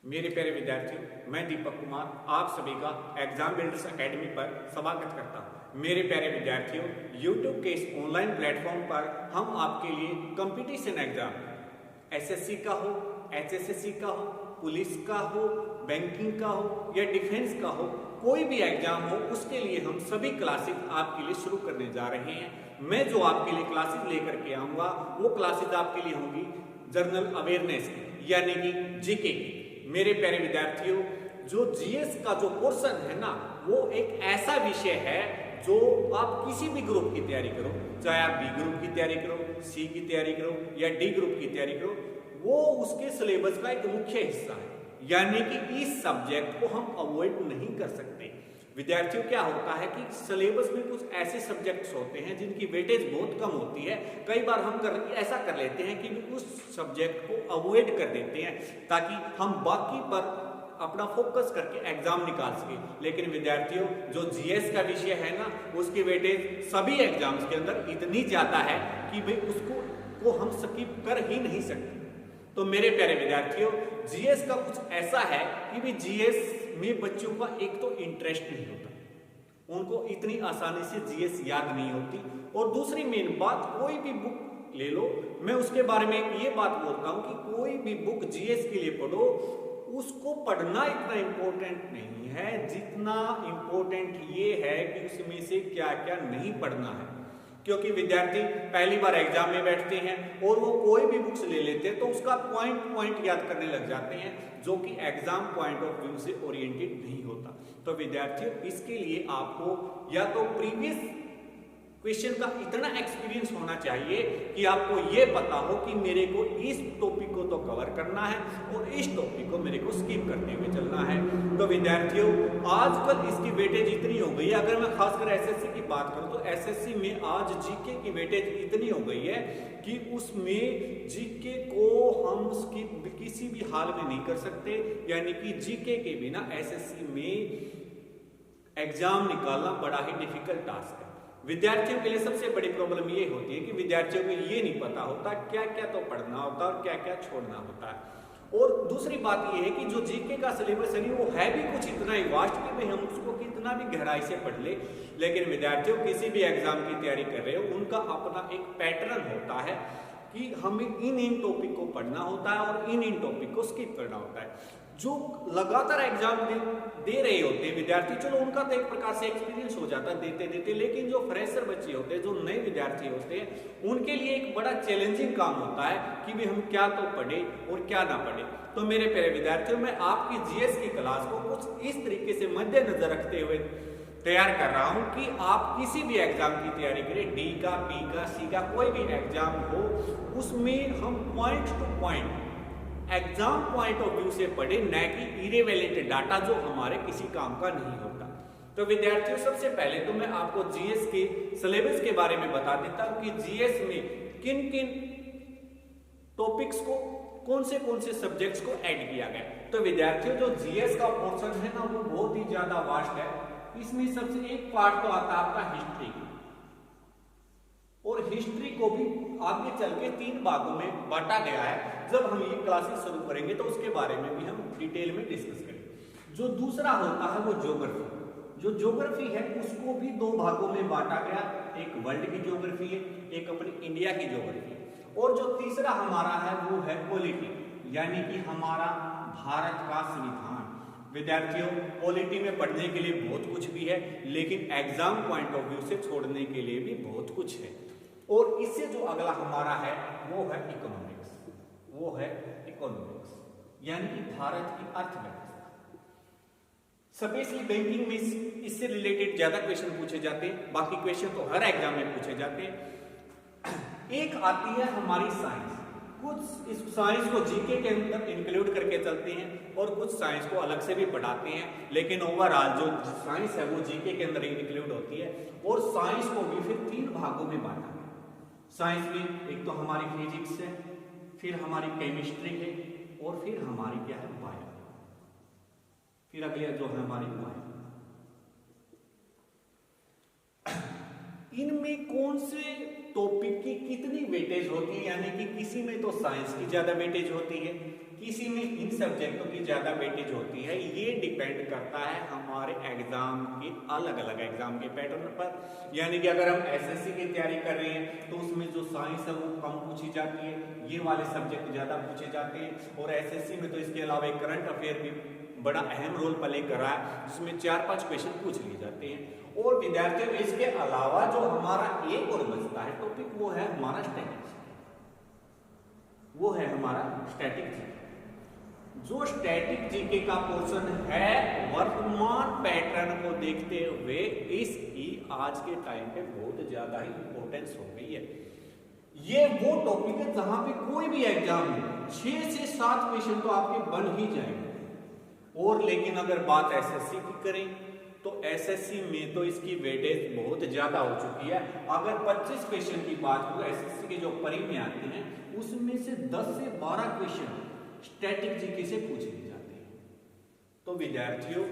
मेरे प्यारे विद्यार्थियों, मैं दीपक कुमार आप सभी का एग्जाम बिल्डर्स एकेडमी पर स्वागत करता हूं। मेरे प्यारे विद्यार्थियों, YouTube के इस ऑनलाइन प्लेटफॉर्म पर हम आपके लिए कंपटीशन एग्जाम एसएससी का हो, एचएसएससी का हो, पुलिस का हो, बैंकिंग का हो या डिफेंस का हो, कोई भी एग्जाम हो, उसके लिए हम सभी क्लासेस आपके लिए शुरू करने जा रहे हैं। मैं जो आपके लिए क्लासेस लेकर के आऊंगा वो क्लासेस आपके लिए होंगी जनरल अवेयरनेस की, यानी कि जीके की। मेरे प्यारे विद्यार्थियों, जो जीएस का जो पोर्शन है ना, वो एक ऐसा विषय है जो आप किसी भी ग्रुप की तैयारी करो, चाहे आप बी ग्रुप की तैयारी करो, सी की तैयारी करो या डी ग्रुप की तैयारी करो, वो उसके सिलेबस का एक मुख्य हिस्सा है। यानी कि इस सब्जेक्ट को हम अवॉइड नहीं कर सकते। विद्यार्थियों, क्या होता है कि सिलेबस में कुछ ऐसे सब्जेक्ट्स होते हैं जिनकी वेटेज बहुत कम होती है। कई बार हम ऐसा कर लेते हैं कि उस सब्जेक्ट को अवॉइड कर देते हैं ताकि हम बाकी पर अपना फोकस करके एग्जाम निकाल सके। लेकिन विद्यार्थियों, जो जीएस का विषय है ना, उसकी वेटेज सभी एग्जाम्स के अंदर इतनी ज्यादा है कि भाई उसको हम स्किप कर ही नहीं सकते। तो मेरे प्यारे विद्यार्थियों, जीएस का कुछ ऐसा है कि भाई जीएस में बच्चों का एक तो इंटरेस्ट नहीं होता, उनको इतनी आसानी से जीएस याद नहीं होती। और दूसरी मेन बात, कोई भी बुक ले लो, मैं उसके बारे में ये बात बोलता हूं कि कोई भी बुक जीएस के लिए पढ़ो, उसको पढ़ना इतना इंपॉर्टेंट नहीं है जितना इंपॉर्टेंट ये है कि उसमें से क्या क्या नहीं पढ़ना है। क्योंकि विद्यार्थी पहली बार एग्जाम में बैठते हैं और वो कोई भी बुक्स ले लेते हैं तो उसका पॉइंट याद करने लग जाते हैं, जो कि एग्जाम पॉइंट ऑफ व्यू से ओरिएंटेड नहीं होता। तो विद्यार्थियों, इसके लिए आपको या तो प्रीवियस क्वेश्चन का इतना एक्सपीरियंस होना चाहिए कि आपको यह पता हो कि मेरे को इस टॉपिक को तो कवर करना है और इस टॉपिक को मेरे को स्किप करते हुए चलना है। तो विद्यार्थियों, आजकल इसकी वेटेज इतनी हो गई है, अगर मैं खासकर एसएससी की बात करूं तो एसएससी में आज जीके की वेटेज इतनी हो गई है कि उसमें जीके को हम स्किप किसी भी हाल में नहीं कर सकते। यानी कि जीके के बिना एसएससी में एग्जाम निकालना बड़ा ही डिफिकल्ट टास्क है। विद्यार्थियों के लिए सबसे बड़ी प्रॉब्लम ये होती है कि विद्यार्थियों को ये नहीं पता होता क्या क्या तो पढ़ना होता है और क्या क्या छोड़ना होता है। और दूसरी बात ये है कि जो जीके का सिलेबस है वो है भी कुछ इतना ही वास्ट कि भाई हम उसको कितना भी गहराई से पढ़ ले। लेकिन विद्यार्थियों, किसी भी एग्जाम की तैयारी कर रहे हो, उनका अपना एक पैटर्न होता है कि हमें इन टॉपिक को पढ़ना होता है और इन टॉपिक को स्किप करना होता है। जो लगातार एग्जाम दे रहे होते हैं विद्यार्थी, चलो उनका तो एक प्रकार से एक्सपीरियंस हो जाता है देते देते, लेकिन जो फ्रेशर बच्चे होते हैं, जो नए विद्यार्थी होते हैं, उनके लिए एक बड़ा चैलेंजिंग काम होता है कि भाई हम क्या तो पढ़े और क्या ना पढ़े। तो मेरे प्यारे विद्यार्थियों, मैं आपकी जीएस की क्लास को कुछ इस तरीके से मद्देनजर रखते हुए तैयार कर रहा हूं कि आप किसी भी एग्जाम की तैयारी करें, डी का, बी का, सी का, कोई भी एग्जाम हो, उसमें हम point two point exam point of view से पढ़े, न कि इरेलेवेंट डाटा जो हमारे किसी काम का नहीं होता। तो विद्यार्थियों, सबसे पहले तो मैं आपको जीएस के सिलेबस के बारे में बता देता हूं कि जीएस में किन किन टॉपिक्स को, कौन से सब्जेक्ट्स को ऐड किया गया। तो विद्यार्थियों, जो जीएस का पोर्शन है ना, वो बहुत ही ज्यादा वास्ट है। इसमें सबसे एक पार्ट तो आता है आपका हिस्ट्री, और हिस्ट्री को भी आगे चल के 3 भागों में बांटा गया है। जब हम ये क्लासेस शुरू करेंगे तो उसके बारे में भी हम डिटेल में डिस्कस करेंगे। जो दूसरा होता है वो ज्योग्राफी। जो ज्योग्राफी है उसको भी 2 भागों में बांटा गया, एक वर्ल्ड की ज्योग्राफी है, एक अपनी इंडिया की ज्योग्राफी है। और जो तीसरा हमारा है वो है पॉलिटी, यानी कि हमारा भारत का संविधान। विद्यार्थियों, पॉलिटी में पढ़ने के लिए बहुत कुछ भी है, लेकिन एग्जाम पॉइंट ऑफ व्यू से छोड़ने के लिए भी बहुत कुछ है। और इससे जो अगला हमारा है वो है इकोनॉमिक्स, यानी कि भारत की अर्थव्यवस्था। स्पेशली बैंकिंग में इससे रिलेटेड ज्यादा क्वेश्चन पूछे जाते हैं, बाकी क्वेश्चन तो हर एग्जाम में पूछे जाते हैं। एक आती है हमारी साइंस, कुछ इस साइंस को जीके के अंदर इंक्लूड करके चलते हैं और कुछ साइंस को अलग से भी पढ़ाते हैं, लेकिन ओवरऑल जो साइंस है वो जीके के अंदर इंक्लूड होती है। और साइंस को भी फिर 3 भागों में बांटा गया। साइंस में एक तो hमारी फिजिक्स है, फिर हमारी केमिस्ट्री है, और फिर हमारी क्या है, बायो। फिर अगले जो है हमारी बायो। इनमें कौन से टॉपिक की कितनी वेटेज होती है, यानी कि किसी में तो साइंस की ज्यादा वेटेज होती है, किसी में इन सब्जेक्टों की ज्यादा वेटेज होती है। ये डिपेंड करता है हमारे एग्जाम के अलग अलग एग्जाम के पैटर्न पर। यानी कि अगर हम एसएससी की तैयारी कर रहे हैं तो उसमें जो साइंस है वो कम पूछी जाती है, ये वाले सब्जेक्ट ज्यादा पूछे जाते हैं। और एसएससी में तो इसके अलावा एक करंट अफेयर भी बड़ा अहम रोल प्ले कर रहा है, जिसमें 4-5 क्वेश्चन पूछ लिए जाते हैं। और विद्यार्थियों इसके अलावा जो हमारा एक और बचता है टॉपिक, वो है हमारा स्टैटिक, वो है हमारा स्टैटिक जीके। जो स्टैटिक जीके का पोर्शन है, वर्तमान पैटर्न को देखते हुए इसकी आज के टाइम पे बहुत ज्यादा ही इंपॉर्टेंस हो गई है। ये वो टॉपिक है जहां पे कोई भी एग्जाम में 6 से 7 क्वेश्चन तो आपके बन ही जाएंगे। और लेकिन अगर बात एसएससी की करें तो एसएससी में तो इसकी वेटेज बहुत ज्यादा हो चुकी है। अगर 25 क्वेश्चन की बात हो एसएससी के जो परी में आते हैं, उसमें से 10 से 12 क्वेश्चन स्टैटिक जीके से पूछ लिए जाते हैं। तो विद्यार्थियों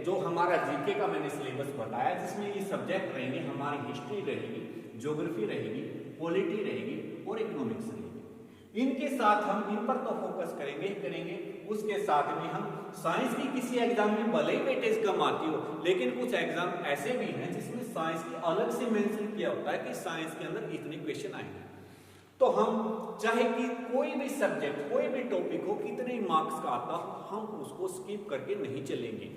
जो हमारा जीके का मैंने सिलेबस बताया, जिसमें ये सब्जेक्ट रहेंगे, हमारी हिस्ट्री रहेगी, ज्योग्राफी रहेगी, पॉलिटी रहेगी और इकोनॉमिक्स रहेगी। इनके साथ हम इन पर तो फोकस करेंगे। उसके साथ में हम साइंस की किसी एग्जाम में भले ही वेटेज कम आती हो, लेकिन कुछ एग्जाम ऐसे भी हैं जिसमें साइंस की अलग से मेंशन किया होता है कि साइंस के अंदर इतने क्वेश्चन आएंगे। तो हम चाहे कि कोई भी सब्जेक्ट, कोई भी टॉपिक हो, कितने मार्क्स का आता हो, हम उसको स्किप करके नहीं चलेंगे।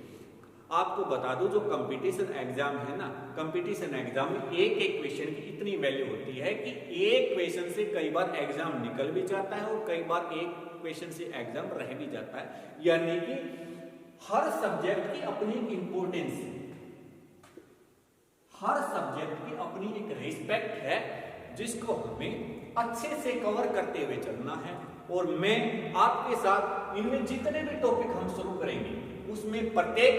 आपको बता दूं, जो कंपटीशन एग्जाम है ना, कंपटीशन एग्जाम में एक एक क्वेश्चन की इतनी वैल्यू होती है कि एक क्वेश्चन से कई बार एग्जाम निकल भी जाता है और कई बार एक क्वेश्चन से एग्जाम रह भी जाता है। यानी कि हर सब्जेक्ट की अपनी एक इंपॉर्टेंस है, हर सब्जेक्ट की अपनी एक रिस्पेक्ट है, जिसको हमें अच्छे से कवर करते हुए चलना है। और मैं आपके साथ इनमें जितने भी टॉपिक हम शुरू करेंगे, उसमें प्रत्येक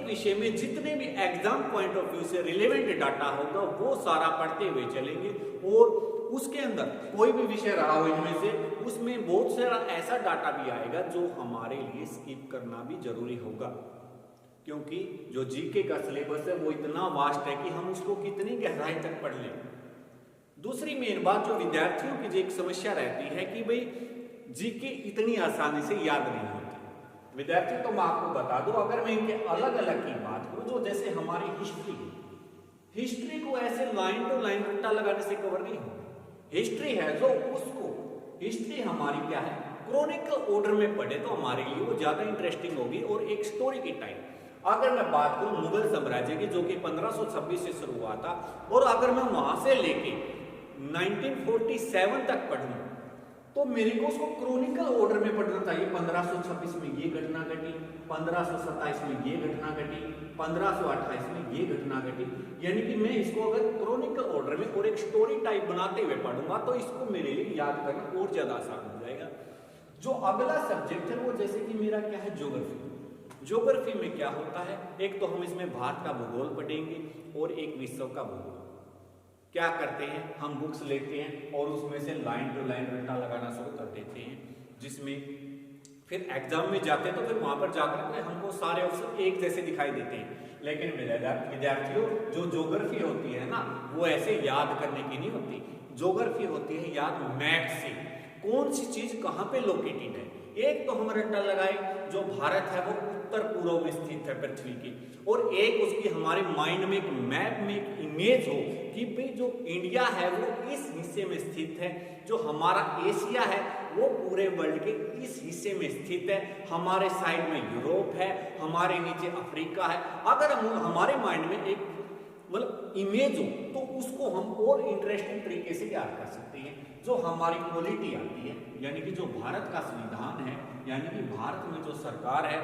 विषय में जितने भी एग्जाम पॉइंट ऑफ व्यू से रिलेवेंट डाटा होगा, वो सारा पढ़ते हुए चलेंगे। और उसके अंदर कोई भी विषय रहा हो इनमें से, उसमें बहुत सारा ऐसा डाटा भी आएगा जो हमारे लिए स्किप करना भी जरूरी होगा, क्योंकि जो जीके का सिलेबस है वो इतना वास्ट है कि हम उसको कितनी गहराई तक पढ़ लें। दूसरी मेन बात जो विद्यार्थियों की जो एक समस्या रहती है कि भाई जीके इतनी आसानी से याद नहीं होती। विद्यार्थी तो मैं आपको बता दूं, अगर मैं इनके अलग अलग की बात करूं, जो जैसे हमारी हिस्ट्री को ऐसे लाइन टू लाइन रट्टा लगाने से कवर नहीं होगा। हिस्ट्री है जो उसको, हिस्ट्री हमारी क्या है, क्रोनिकल ऑर्डर में पढ़े तो हमारे लिए वो ज्यादा इंटरेस्टिंग होगी। और एक स्टोरी की टाइप अगर मैं बात करूं मुगल साम्राज्य की, जो कि 1526 से शुरू हुआ था, और अगर मैं वहां से लेके 1947 तक पढ़ूं, तो मेरे को उसको क्रोनिकल ऑर्डर में पढ़ना चाहिए। 1526 में ये घटना घटी, 1527 में ये घटना घटी, 1528 में ये घटना घटी। यानी कि मैं इसको अगर क्रोनिकल ऑर्डर में और एक स्टोरी टाइप बनाते हुए पढ़ूंगा तो इसको मेरे लिए याद करना और ज्यादा आसान हो जाएगा। जो अगला सब्जेक्ट है वो जैसे कि मेरा क्या है, ज्योग्राफी। ज्योग्राफी में क्या होता है, एक तो हम इसमें भारत का भूगोल पढ़ेंगे और एक विश्व का भूगोल। क्या करते हैं, हम बुक्स लेते हैं और उसमें से लाइन टू लाइन रट्टा लगाना शुरू कर देते हैं, जिसमें फिर एग्जाम में जाते हैं तो फिर वहां पर जाकर के हमको सारे ऑप्शन एक जैसे दिखाई देते हैं। लेकिन विद्यार्थियों, जो ज्योग्राफी होती है ना, वो ऐसे याद करने की नहीं होती। ज्योग्राफी होती है याद मैप से, कौन सी चीज कहाँ पे लोकेटेड है। एक तो हम रट्टा लगाए जो भारत है वो उत्तर पूर्व में स्थित है पृथ्वी की, और एक उसकी हमारे माइंड में एक मैप में एक इमेज हो कि भाई जो इंडिया है वो इस हिस्से में स्थित है, जो हमारा एशिया है वो पूरे वर्ल्ड के इस हिस्से में स्थित है, हमारे साइड में यूरोप है, हमारे नीचे अफ्रीका है। अगर हम हमारे माइंड में एक मतलब इमेज हो तो उसको हम और इंटरेस्टिंग तरीके से याद कर सकते हैं। जो हमारी पॉलिटी आती है, यानी कि जो भारत का संविधान है, यानी कि भारत में जो सरकार है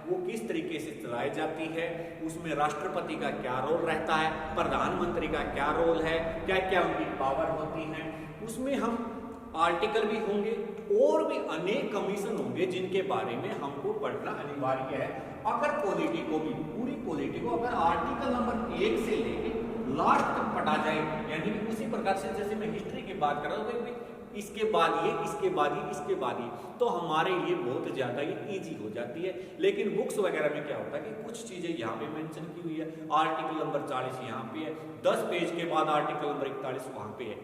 वो किस तरीके से चलाई जाती है, उसमें राष्ट्रपति का क्या रोल रहता है, प्रधानमंत्री का क्या रोल है, क्या क्या उनकी पावर होती है, उसमें हम आर्टिकल भी होंगे और भी अनेक कमीशन होंगे जिनके बारे में हमको पढ़ना अनिवार्य है। अगर पॉलिटी को भी, पूरी पॉलिटी को अगर आर्टिकल नंबर 1 से लेके लास्ट तक पढ़ा जाए, यानी कि उसी प्रकार से जैसे मैं हिस्ट्री की बात कर रहा हूँ, इसके बाद ये, इसके बाद ये, इसके बाद ये, तो हमारे लिए बहुत ज़्यादा ये ईजी हो जाती है। लेकिन बुक्स वगैरह में क्या होता है कि कुछ चीज़ें यहाँ पे मेंशन की हुई है, आर्टिकल नंबर 40 यहाँ पे है, 10 पेज के बाद आर्टिकल नंबर 41 वहाँ पे है,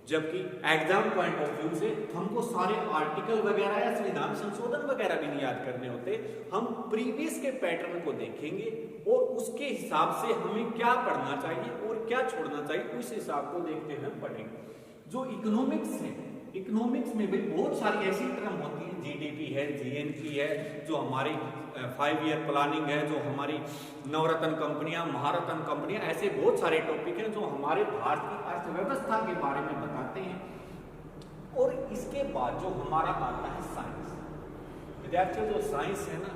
जबकि एग्जाम पॉइंट ऑफ व्यू से हमको सारे आर्टिकल वगैरह या संविधान संशोधन वगैरह भी नहीं याद करने होते। हम प्रीवियस के पैटर्न को देखेंगे और उसके हिसाब से हमें क्या पढ़ना चाहिए और क्या छोड़ना चाहिए, उस हिसाब को देखते हुए हम पढ़ेंगे। जो इकोनॉमिक्स है, इकोनॉमिक्स में भी बहुत सारी ऐसी टर्म होती है, जीडीपी है, जीएनपी है, जो हमारी 5 ईयर प्लानिंग है, जो हमारी नवरत्न कंपनियां, महारत्न कंपनियां, ऐसे बहुत सारे टॉपिक हैं जो हमारे भारत की अर्थव्यवस्था के बारे में बताते हैं। और इसके बाद जो हमारा आता है साइंस। विद्यार्थियों, जो साइंस है ना,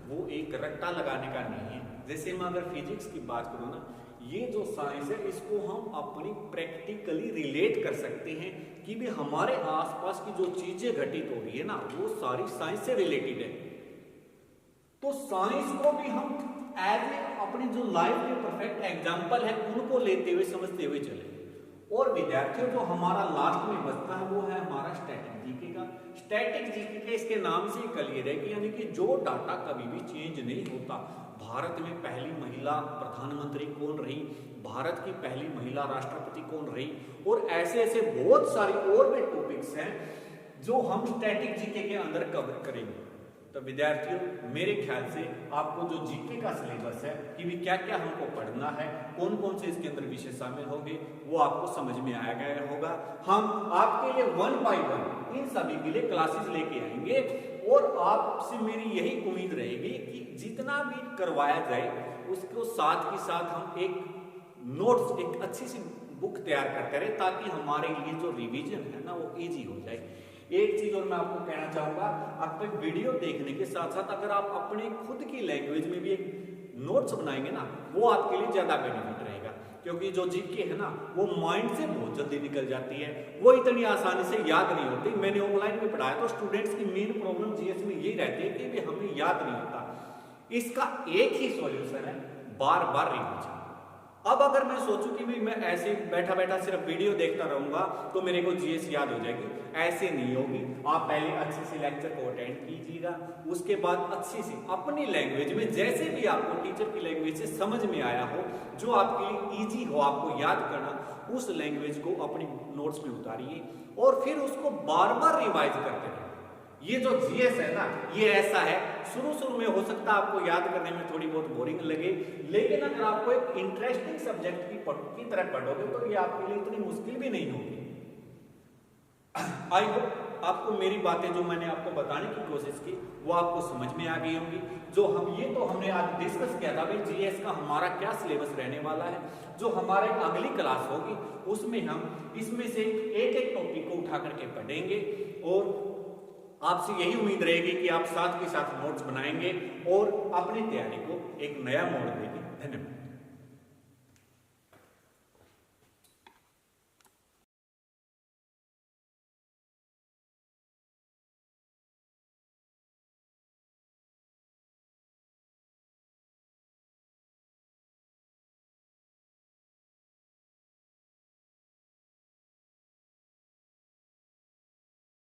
वो एक रट्टा लगाने का नहीं है। जैसे मैं अगर फिजिक्स की बात करूँ ना, ये जो साइंस है इसको हम अपनी प्रैक्टिकली रिलेट कर सकते हैं कि भी हमारे आसपास की जो चीजें घटित हो रही है ना, वो सारी साइंस से रिलेटेड है। तो साइंस को भी हम एज ए अपनी जो लाइफ के परफेक्ट एग्जाम्पल है उनको लेते हुए समझते हुए चले। और विद्यार्थियों, जो हमारा लास्ट में बचता है वो है हमारा स्टैटिक जीके का। स्टैटिक जीके के इसके नाम से क्लियर है कि यानी कि जो डाटा कभी भी चेंज नहीं होता। भारत में पहली महिला प्रधानमंत्री कौन रही, भारत की पहली महिला राष्ट्रपति कौन रही, और ऐसे ऐसे बहुत सारी और भी टॉपिक्स हैं जो हम स्टैटिक जीके के अंदर कवर करेंगे। तो विद्यार्थियों, मेरे ख्याल से आपको जो जीके का सिलेबस है कि भी क्या क्या हमको पढ़ना है, कौन कौन से इसके अंदर विषय शामिल होंगे, वो आपको समझ में आ गया होगा। हम आपके लिए 1 by 1 इन सभी के लिए क्लासेस लेके आएंगे और आपसे मेरी यही उम्मीद रहेगी कि जितना भी करवाया जाए उसको साथ ही साथ हम एक नोट्स, एक अच्छी सी बुक तैयार करते रहे, ताकि हमारे लिए जो रिवीजन है ना वो इजी हो जाए। एक चीज और मैं आपको कहना चाहूंगा, आपको वीडियो देखने के साथ साथ अगर आप अपने खुद की लैंग्वेज में भी एक नोट्स बनाएंगे ना, वो आपके लिए ज्यादा बेनिफिट रहेगा। क्योंकि जो जीके है ना, वो माइंड से बहुत जल्दी निकल जाती है, वो इतनी आसानी से याद नहीं होती। मैंने ऑनलाइन में पढ़ाया तो स्टूडेंट्स की मेन प्रॉब्लम जीएस में यही रहती है कि हमें याद नहीं होता। इसका एक ही सॉल्यूशन है, बार बार रिवीजन। अब अगर मैं सोचूं कि मैं ऐसे बैठा बैठा सिर्फ वीडियो देखता रहूंगा तो मेरे को जीएस याद हो जाएगी, ऐसे नहीं होगी। आप पहले अच्छे से लेक्चर को अटेंड कीजिएगा, उसके बाद अच्छी सी अपनी लैंग्वेज में, जैसे भी आपको टीचर की लैंग्वेज से समझ में आया हो, जो आपके लिए इजी हो आपको याद करना, उस लैंग्वेज को अपनी नोट्स में उतारिए और फिर उसको बार बार रिवाइज करते रहिए। ये जो जीएस है ना, ये ऐसा है, शुरू में हो सकता है आपको याद करने में थोड़ी बहुत बोरिंग लगे, लेकिन अगर आपको एक इंटरेस्टिंग सब्जेक्ट की तरह पढ़ोगे तो ये आपके लिए इतनी मुश्किल भी नहीं होगी। आई होप आपको मेरी बातें जो मैंने आपको बताने की कोशिश की वो आपको समझ में आ गई होंगी। जो हमने आज डिस्कस किया था भाई, जीएस का हमारा क्या सिलेबस रहने वाला है। जो हमारे अगली क्लास होगी उसमें हम इसमें से एक एक टॉपिक को उठा करके पढ़ेंगे और आपसे यही उम्मीद रहेगी कि आप साथ के साथ नोट्स बनाएंगे और अपनी तैयारी को एक नया मोड़ देंगे। धन्यवाद।